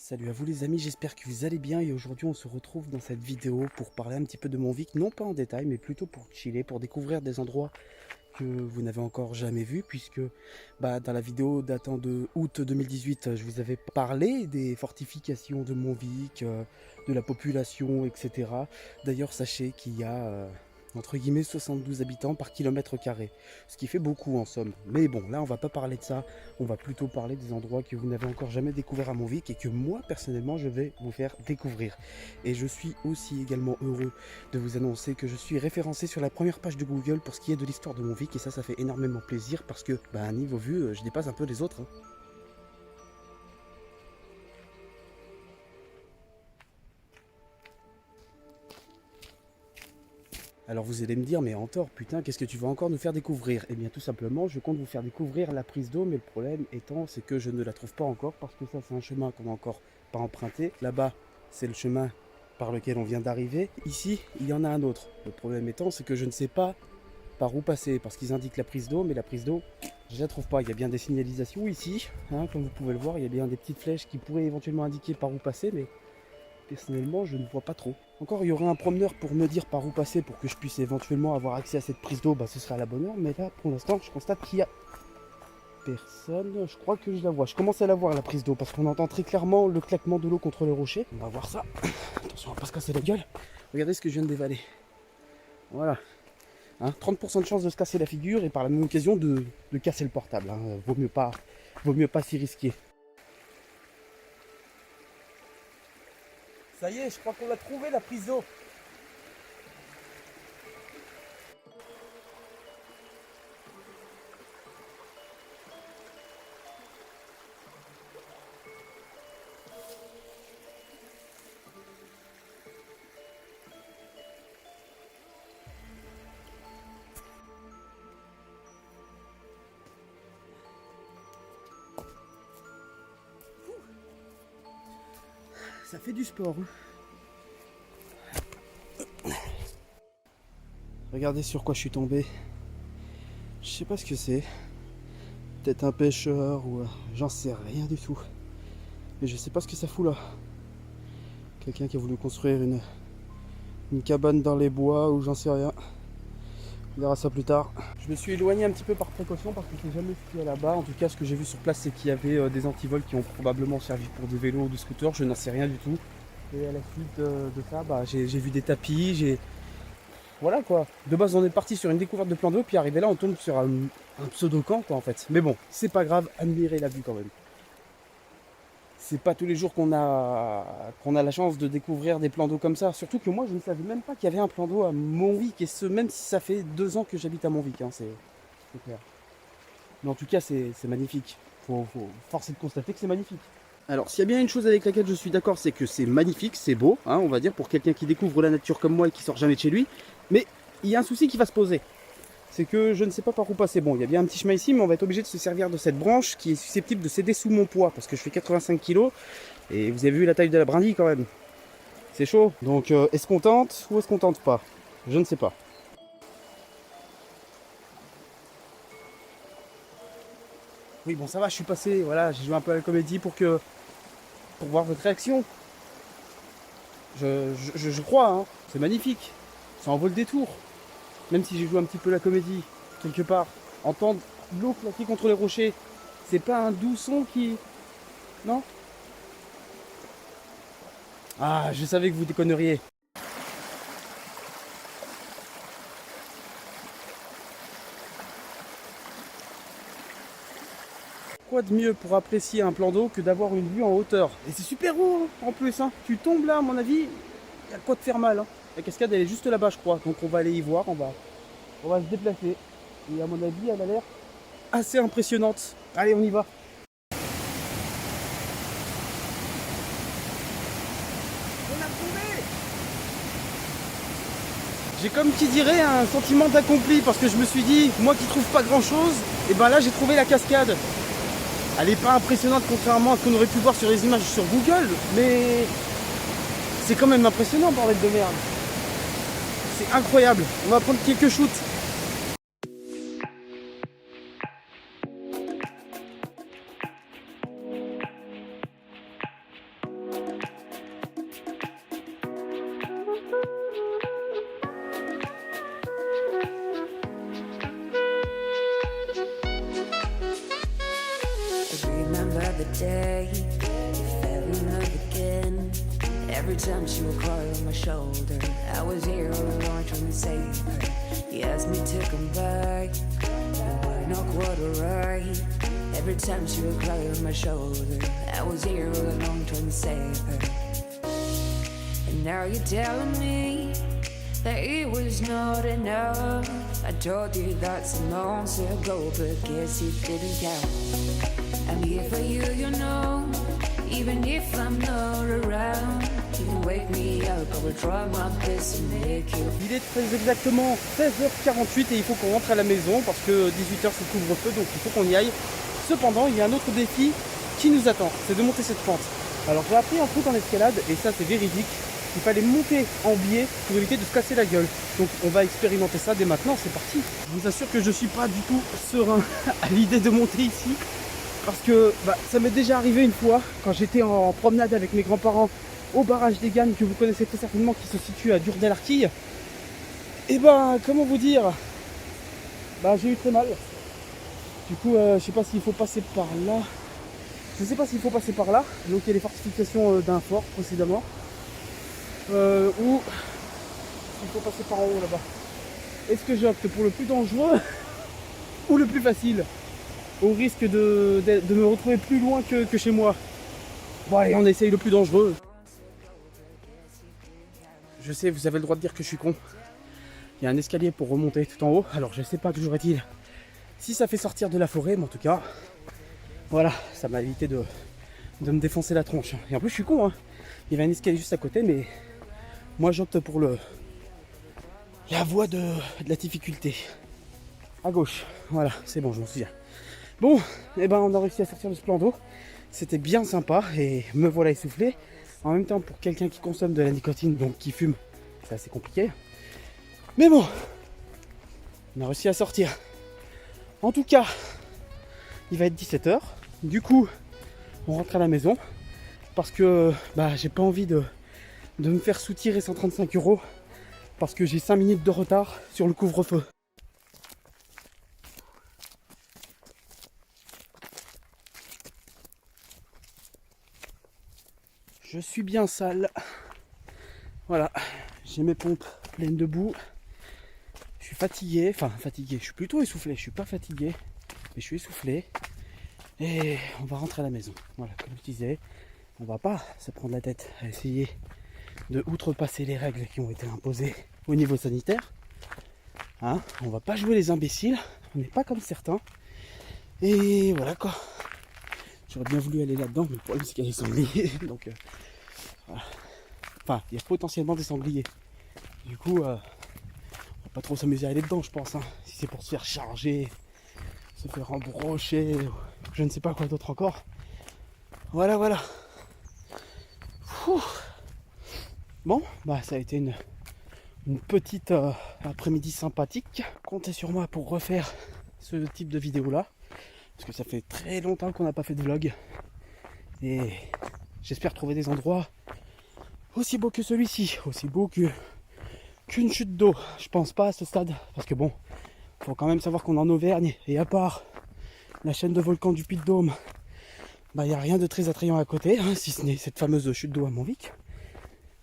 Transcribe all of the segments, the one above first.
Salut à vous les amis, j'espère que vous allez bien et aujourd'hui on se retrouve dans cette vidéo pour parler un petit peu de mon Vic, non pas en détail mais plutôt pour chiller, pour découvrir des endroits que vous n'avez encore jamais vus puisque dans la vidéo datant de août 2018 je vous avais parlé des fortifications de Montvic, de la population etc. D'ailleurs sachez qu'il y a entre guillemets 72 habitants par kilomètre carré, ce qui fait beaucoup en somme. Mais bon, là on va pas parler de ça, on va plutôt parler des endroits que vous n'avez encore jamais découvert à Montvic et que moi personnellement je vais vous faire découvrir. Et je suis aussi également heureux de vous annoncer que je suis référencé sur la première page de Google pour ce qui est de l'histoire de Montvic et ça fait énormément plaisir parce que niveau vue je dépasse un peu les autres. Alors vous allez me dire, mais Antor, putain, qu'est-ce que tu vas encore nous faire découvrir? Eh bien tout simplement, je compte vous faire découvrir la prise d'eau, mais le problème étant, c'est que je ne la trouve pas encore, parce que ça c'est un chemin qu'on n'a encore pas emprunté. Là-bas, c'est le chemin par lequel on vient d'arriver. Ici, il y en a un autre. Le problème étant, c'est que je ne sais pas par où passer, parce qu'ils indiquent la prise d'eau, mais la prise d'eau, je ne la trouve pas. Il y a bien des signalisations ici, hein, comme vous pouvez le voir, il y a bien des petites flèches qui pourraient éventuellement indiquer par où passer, mais personnellement, je ne vois pas trop. Encore, il y aurait un promeneur pour me dire par où passer pour que je puisse éventuellement avoir accès à cette prise d'eau, ce serait à la bonne heure. Mais là, pour l'instant, je constate qu'il y a personne. Je crois que je la vois. Je commence à la voir, la prise d'eau, parce qu'on entend très clairement le claquement de l'eau contre le rocher. On va voir ça. Attention à ne pas se casser la gueule. Regardez ce que je viens de dévaler. Voilà. 30% de chance de se casser la figure et par la même occasion de casser le portable. Vaut mieux pas s'y risquer. Ça y est, je crois qu'on l'a trouvé la prise d'eau. Ça fait du sport. Regardez sur quoi je suis tombé. Je sais pas ce que c'est. Peut-être un pêcheur ou j'en sais rien du tout. Mais je sais pas ce que ça fout là. Quelqu'un qui a voulu construire une cabane dans les bois ou j'en sais rien. On verra ça plus tard. Je me suis éloigné un petit peu par précaution parce que je n'ai jamais ce qu'il y a là-bas. En tout cas, ce que j'ai vu sur place, c'est qu'il y avait des antivols qui ont probablement servi pour des vélos ou des scooters. Je n'en sais rien du tout. Et à la suite de ça, j'ai vu des tapis. Voilà quoi. De base, on est parti sur une découverte de plan d'eau, puis arrivé là, on tombe sur un pseudo-camp quoi en fait. Mais bon, c'est pas grave, admirez la vue quand même. C'est pas tous les jours qu'on a la chance de découvrir des plans d'eau comme ça. Surtout que moi, je ne savais même pas qu'il y avait un plan d'eau à Montvic, et ce, même si ça fait 2 ans que j'habite à Montvic, c'est clair. Mais en tout cas, c'est magnifique. Faut forcer de constater que c'est magnifique. Alors, s'il y a bien une chose avec laquelle je suis d'accord, c'est que c'est magnifique, c'est beau, on va dire, pour quelqu'un qui découvre la nature comme moi et qui sort jamais de chez lui. Mais il y a un souci qui va se poser. C'est que je ne sais pas par où passer. Bon, il y a bien un petit chemin ici, mais on va être obligé de se servir de cette branche qui est susceptible de céder sous mon poids, parce que je fais 85 kg, et vous avez vu la taille de la brindille quand même. C'est chaud. Donc, est-ce qu'on tente ou est-ce qu'on tente pas? Je ne sais pas. Oui, bon, ça va, je suis passé, voilà, j'ai joué un peu à la comédie pour voir votre réaction. Je crois, c'est magnifique. Ça en vaut le détour. Même si j'ai joué un petit peu la comédie, quelque part, entendre l'eau claquer contre les rochers, c'est pas un doux son qui... Non? Ah, je savais que vous déconneriez. Quoi de mieux pour apprécier un plan d'eau que d'avoir une vue en hauteur? Et c'est super haut en plus, Tu tombes là, à mon avis, il y a quoi de faire mal, La cascade, elle est juste là-bas, je crois. Donc on va aller y voir, on va se déplacer. Et à mon avis, elle a l'air assez impressionnante. Allez, on y va. On a trouvé! J'ai comme qui dirait un sentiment d'accompli parce que je me suis dit, moi qui trouve pas grand chose, et là j'ai trouvé la cascade. Elle n'est pas impressionnante contrairement à ce qu'on aurait pu voir sur les images sur Google, mais c'est quand même impressionnant, bordel de merde. C'est incroyable. On va prendre quelques shoots. the other day, fell in love again. Every time she would cry on my shoulder, I was here all along trying to save her. He asked me to come back, but we're not quite alright. Every time she would cry on my shoulder, I was here all along trying to save her. And now you're telling me that it was not enough. I told you that some months ago, but guess it didn't count. I'm here for you, you know, even if I'm not around. You can wake me up, I will try my best to make you. Il est très exactement 16h48 et il faut qu'on rentre à la maison parce que 18h c'est le couvre-feu, donc il faut qu'on y aille. Cependant, il y a un autre défi qui nous attend, c'est de monter cette pente. Alors j'ai appris un truc en escalade et ça c'est véridique. Il fallait monter en biais pour éviter de se casser la gueule. Donc on va expérimenter ça dès maintenant, c'est parti. Je vous assure que je ne suis pas du tout serein à l'idée de monter ici. Parce que ça m'est déjà arrivé une fois, quand j'étais en promenade avec mes grands-parents au barrage des Gannes, que vous connaissez très certainement, qui se situe à Durdel-Arquille. Et comment vous dire, j'ai eu très mal. Du coup, je sais pas s'il faut passer par là. Je sais pas s'il faut passer par là. Donc il y a les fortifications d'un fort précédemment. Ou il faut passer par en haut là-bas. Est-ce que j'opte pour le plus dangereux ou le plus facile, au risque de me retrouver plus loin que chez moi? Bon allez, on essaye le plus dangereux. Je sais, vous avez le droit de dire que je suis con. Il y a un escalier pour remonter tout en haut. Alors je sais pas que j'aurais-il si ça fait sortir de la forêt, mais en tout cas, voilà, ça m'a évité de me défoncer la tronche. Et en plus je suis con, hein. Il y avait un escalier juste à côté, mais moi j'opte pour la voie de la difficulté. À gauche, voilà, c'est bon, je m'en souviens. Bon, on a réussi à sortir de ce plan d'eau. C'était bien sympa et me voilà essoufflé. En même temps, pour quelqu'un qui consomme de la nicotine, donc qui fume, c'est assez compliqué. Mais bon, on a réussi à sortir. En tout cas, il va être 17h. Du coup, on rentre à la maison. Parce que j'ai pas envie de me faire soutirer 135 € parce que j'ai 5 minutes de retard sur le couvre-feu. Je suis bien sale. Voilà, j'ai mes pompes pleines de boue. Je suis fatigué, je suis plutôt essoufflé, je suis pas fatigué, mais je suis essoufflé. Et on va rentrer à la maison. Voilà, comme je disais, on va pas se prendre la tête à essayer de outrepasser les règles qui ont été imposées au niveau sanitaire. Hein, on va pas jouer les imbéciles, on n'est pas comme certains. Et voilà quoi. J'aurais bien voulu aller là-dedans, mais le problème c'est qu'il y a des sangliers. Donc voilà. Enfin, il y a potentiellement des sangliers. Du coup, on va pas trop s'amuser à aller dedans, je pense. Hein. Si c'est pour se faire charger, se faire embrocher, je ne sais pas quoi d'autre encore. Voilà. Ouh. Bon, ça a été une petite après-midi sympathique. Comptez sur moi pour refaire ce type de vidéo là. Parce que ça fait très longtemps qu'on n'a pas fait de vlog. Et j'espère trouver des endroits aussi beaux que celui-ci. Aussi beaux qu'une chute d'eau. Je pense pas à ce stade. Parce que bon, faut quand même savoir qu'on est en Auvergne. Et à part la chaîne de volcans du Puy-de-Dôme, il n'y a rien de très attrayant à côté. Hein, si ce n'est cette fameuse chute d'eau à Montvic.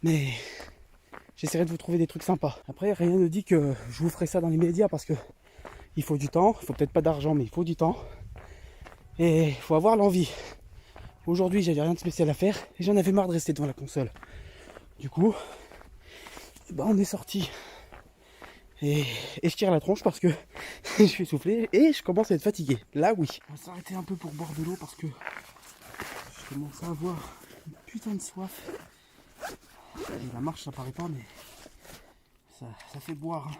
Mais j'essaierai de vous trouver des trucs sympas. Après, rien ne dit que je vous ferai ça dans les médias parce que il faut du temps. Il faut peut-être pas d'argent, mais il faut du temps. Et il faut avoir l'envie. Aujourd'hui, j'avais rien de spécial à faire et j'en avais marre de rester devant la console. Du coup, on est sorti. Et je tire la tronche parce que je suis essoufflé et je commence à être fatigué. Là, oui. On va s'arrêter un peu pour boire de l'eau parce que je commence à avoir une putain de soif. Et la marche, ça paraît pas, mais ça fait boire. Hein.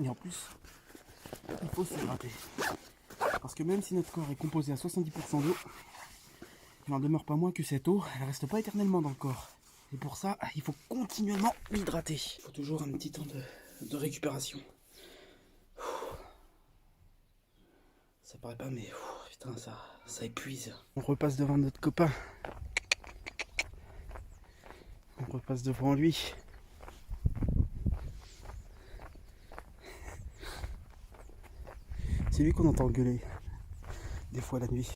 Et en plus, il faut s'hydrater. Parce que même si notre corps est composé à 70% d'eau, il n'en demeure pas moins que cette eau, elle reste pas éternellement dans le corps. Et pour ça, il faut continuellement l'hydrater. Il faut toujours un petit temps de récupération. Ça paraît pas, mais putain, ça épuise. On repasse devant notre copain. On repasse devant lui. C'est lui qu'on entend gueuler des fois la nuit.